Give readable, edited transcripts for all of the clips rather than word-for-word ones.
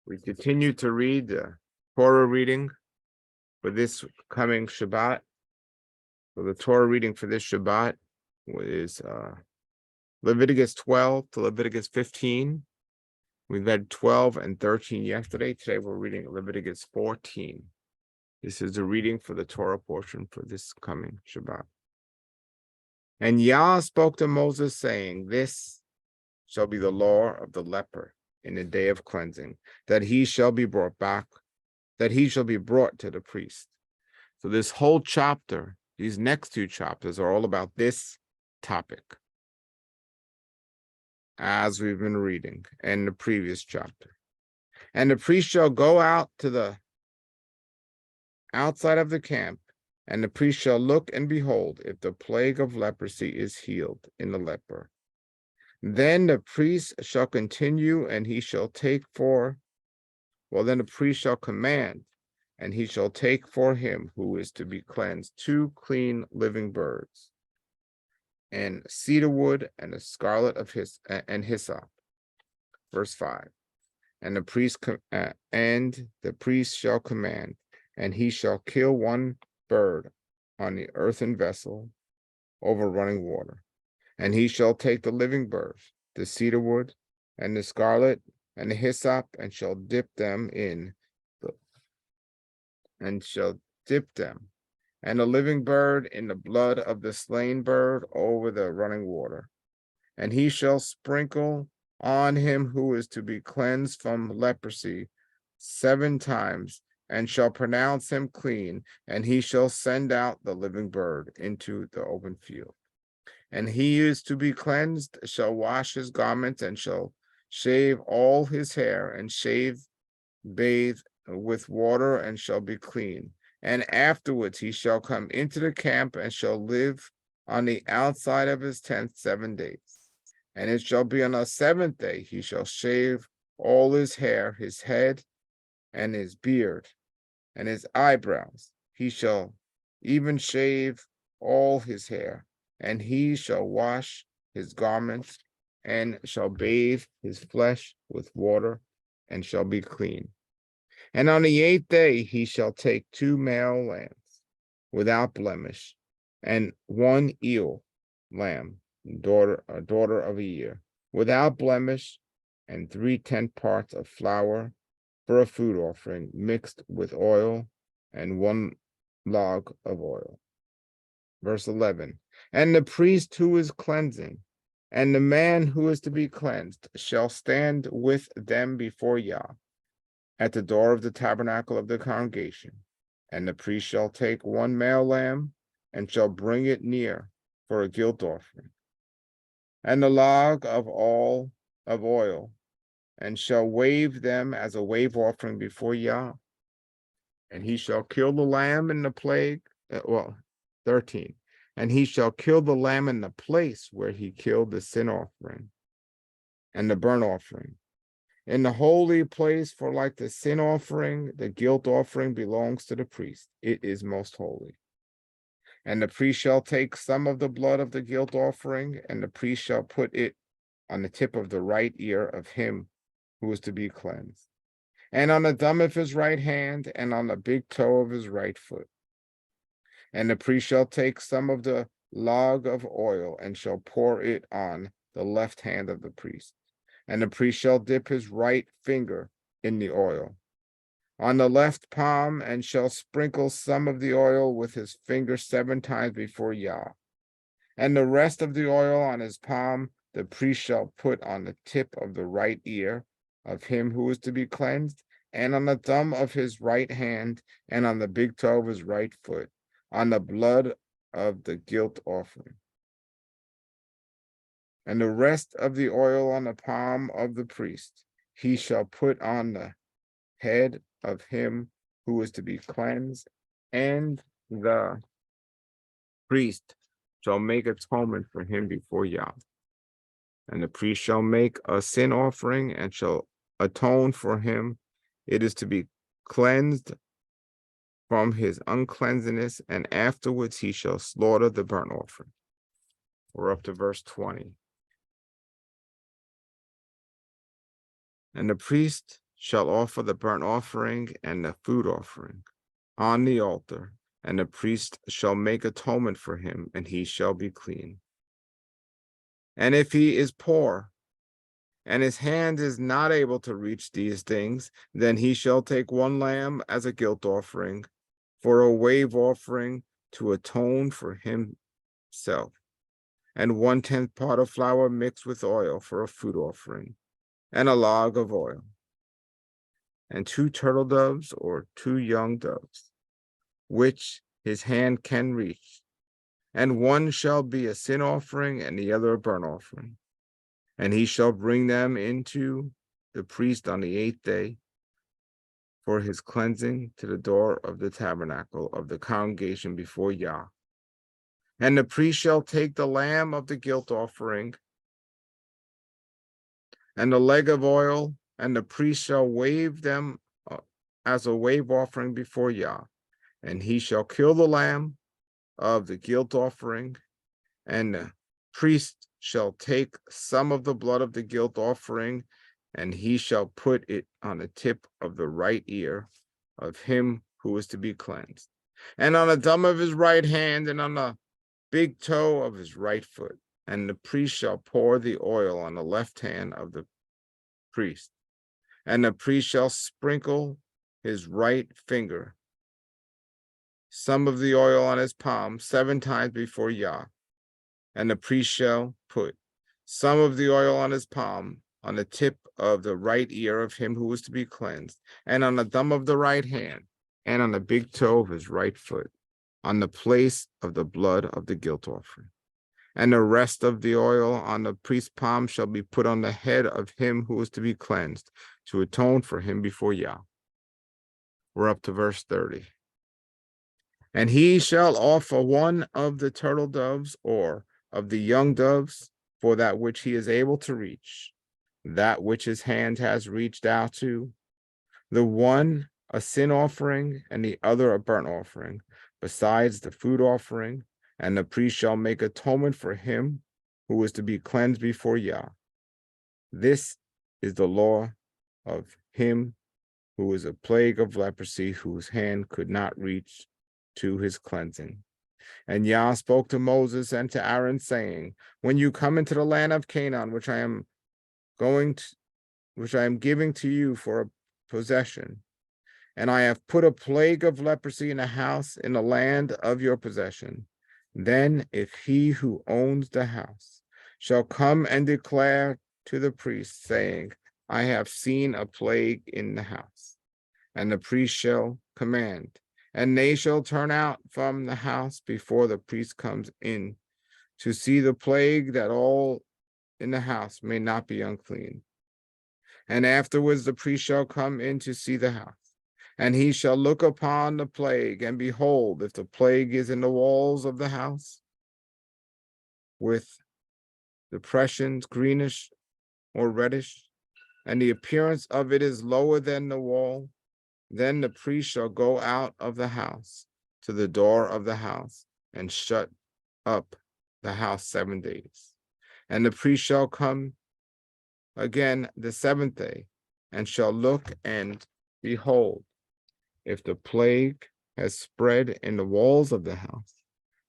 We continue to read the Torah reading for this coming Shabbat. So the Torah reading for this Shabbat is Leviticus 12 to Leviticus 15. We read 12 and 13 yesterday. Today we're reading Leviticus 14. This is the reading for the Torah portion for this coming Shabbat. And Yah spoke to Moses, saying, "This shall be the law of the leper in the day of cleansing, that he shall be brought to the priest." So this whole chapter, these next two chapters are all about this topic, as we've been reading in the previous chapter. And the priest shall go out to the outside of the camp, and the priest shall look and behold if the plague of leprosy is healed in the leper. Then the priest shall continue, and he shall take then the priest shall command, and he shall take for him who is to be cleansed 2 clean living birds, and cedar wood, and the scarlet of hyssop. Verse 5. And the priest shall command, and he shall kill 1 bird on the earthen vessel over running water. And he shall take the living birds, the cedar wood, and the scarlet, and the hyssop, and shall dip them, and the living bird in the blood of the slain bird over the running water. And he shall sprinkle on him who is to be cleansed from leprosy 7 times, and shall pronounce him clean, and he shall send out the living bird into the open field. And he is to be cleansed shall wash his garments, and shall shave all his hair, and bathe with water, and shall be clean. And afterwards he shall come into the camp, and shall live on the outside of his tent 7 days. And it shall be on the 7th day he shall shave all his hair, his head, and his beard, and his eyebrows. He shall even shave all his hair. And he shall wash his garments, and shall bathe his flesh with water, and shall be clean. And on the 8th day he shall take 2 male lambs without blemish, and 1 ewe lamb, daughter of a year, without blemish, and 3/10 parts of flour for a food offering mixed with oil, and 1 log of oil. Verse 11. And the priest who is cleansing, and the man who is to be cleansed, shall stand with them before Yah at the door of the tabernacle of the congregation. And the priest shall take 1 male lamb, and shall bring it near for a guilt offering, and the log of oil, and shall wave them as a wave offering before Yah. And he shall kill the lamb in the plague. 13. And he shall kill the lamb in the place where he killed the sin offering and the burnt offering, in the holy place, for like the sin offering, the guilt offering belongs to the priest. It is most holy. And the priest shall take some of the blood of the guilt offering, and the priest shall put it on the tip of the right ear of him who is to be cleansed, and on the thumb of his right hand, and on the big toe of his right foot. And the priest shall take some of the log of oil, and shall pour it on the left hand of the priest. And the priest shall dip his right finger in the oil on the left palm, and shall sprinkle some of the oil with his finger 7 times before Yah. And the rest of the oil on his palm the priest shall put on the tip of the right ear of him who is to be cleansed, and on the thumb of his right hand, and on the big toe of his right foot, on the blood of the guilt offering. And the rest of the oil on the palm of the priest he shall put on the head of him who is to be cleansed, and the priest shall make atonement for him before Yah. And the priest shall make a sin offering, and shall atone for him. It is to be cleansed from his uncleanness, and afterwards he shall slaughter the burnt offering. We're up to verse 20. And the priest shall offer the burnt offering and the food offering on the altar, and the priest shall make atonement for him, and he shall be clean. And if he is poor, and his hand is not able to reach these things, then he shall take one lamb as a guilt offering, for a wave offering to atone for himself, and 1/10 part of flour mixed with oil for a food offering, and a log of oil, and 2 turtle doves or 2 young doves, which his hand can reach, and one shall be a sin offering and the other a burnt offering. And he shall bring them into the priest on the 8th day for his cleansing to the door of the tabernacle of the congregation before Yah. And the priest shall take the lamb of the guilt offering and the leg of oil, and the priest shall wave them as a wave offering before Yah. And he shall kill the lamb of the guilt offering, and the priest shall take some of the blood of the guilt offering, and he shall put it on the tip of the right ear of him who is to be cleansed, and on the thumb of his right hand, and on the big toe of his right foot. And the priest shall pour the oil on the left hand of the priest, and the priest shall sprinkle his right finger, some of the oil on his palm, 7 times before Yah. And the priest shall put some of the oil on his palm, on the tip of the right ear of him who is to be cleansed, and on the thumb of the right hand, and on the big toe of his right foot, on the place of the blood of the guilt offering. And the rest of the oil on the priest's palm shall be put on the head of him who is to be cleansed, to atone for him before Yah. We're up to verse 30. And he shall offer one of the turtle doves or of the young doves for that which he is able to reach, that which his hand has reached out to, the one a sin offering and the other a burnt offering, besides the food offering. And the priest shall make atonement for him who is to be cleansed before Yah. This is the law of him who is a plague of leprosy, whose hand could not reach to his cleansing. And Yah spoke to Moses and to Aaron, saying, when you come into the land of Canaan, which I am giving to you for a possession, and I have put a plague of leprosy in a house in the land of your possession, then if he who owns the house shall come and declare to the priest, saying, I have seen a plague in the house, and the priest shall command, and they shall turn out from the house before the priest comes in to see the plague, that all in the house may not be unclean. And afterwards the priest shall come in to see the house, and he shall look upon the plague, and behold, if the plague is in the walls of the house, with depressions, greenish or reddish, and the appearance of it is lower than the wall, then the priest shall go out of the house to the door of the house and shut up the house 7 days. And the priest shall come again the 7th day and shall look, and behold, if the plague has spread in the walls of the house,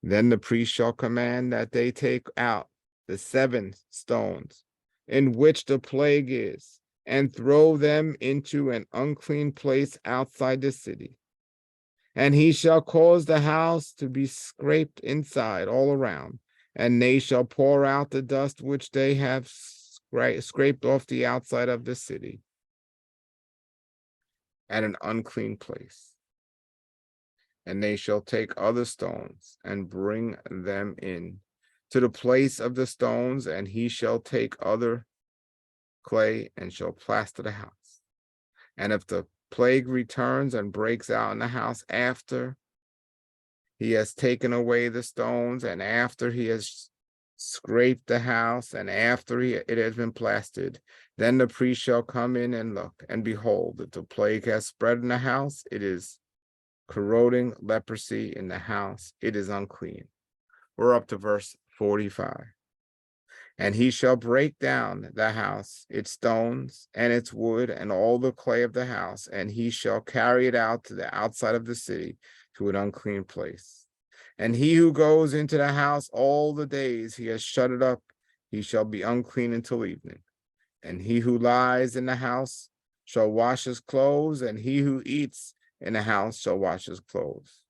then the priest shall command that they take out the 7 stones in which the plague is, and throw them into an unclean place outside the city. And he shall cause the house to be scraped inside all around, and they shall pour out the dust which they have scraped off the outside of the city at an unclean place. And they shall take other stones and bring them in to the place of the stones, and he shall take other clay and shall plaster the house. And if the plague returns and breaks out in the house after he has taken away the stones, and after he has scraped the house, and after it has been plastered, then the priest shall come in and look, and behold, if the plague has spread in the house, it is corroding leprosy in the house, it is unclean. We're up to verse 45. And he shall break down the house, its stones, and its wood, and all the clay of the house, and he shall carry it out to the outside of the city, to an unclean place. And he who goes into the house all the days he has shut it up, he shall be unclean until evening. And he who lies in the house shall wash his clothes, and he who eats in the house shall wash his clothes.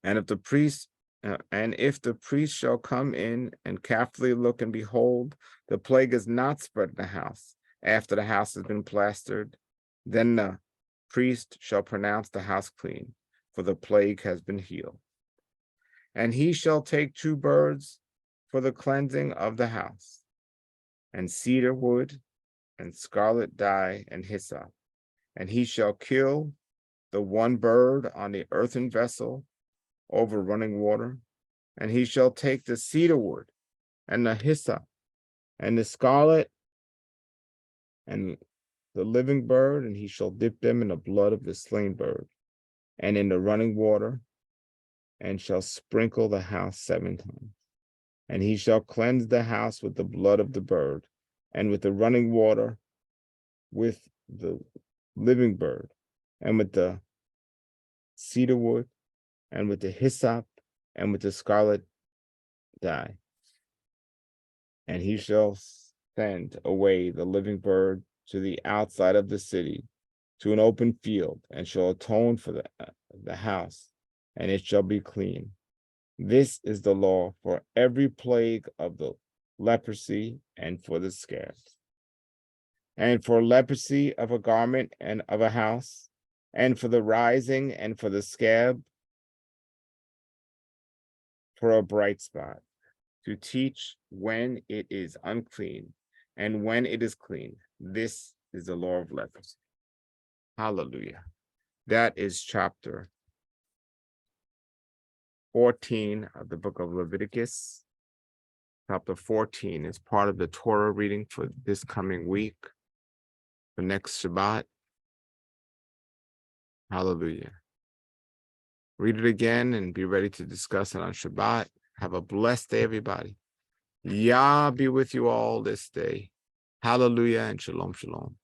And if the priest shall come in and carefully look, and behold, the plague is not spread in the house, after the house has been plastered, then the priest shall pronounce the house clean, for the plague has been healed. And he shall take 2 birds for the cleansing of the house, and cedar wood, and scarlet dye, and hyssop. And he shall kill the 1 bird on the earthen vessel over running water. And he shall take the cedar wood, and the hyssop, and the scarlet, and the living bird, and he shall dip them in the blood of the slain bird, and in the running water, and shall sprinkle the house 7 times. And he shall cleanse the house with the blood of the bird, and with the running water, with the living bird, and with the cedar wood, and with the hyssop, and with the scarlet dye. And he shall send away the living bird to the outside of the city, to an open field, and shall atone for the house, and it shall be clean. This is the law for every plague of the leprosy, and for the scabs, and for leprosy of a garment and of a house, and for the rising, and for the scab, for a bright spot, to teach when it is unclean and when it is clean. This is the law of leprosy. Hallelujah. That is chapter 14 of the book of Leviticus. Chapter 14 is part of the Torah reading for this coming week, for next Shabbat. Hallelujah. Read it again and be ready to discuss it on Shabbat. Have a blessed day, everybody. Yah be with you all this day. Hallelujah and shalom, shalom.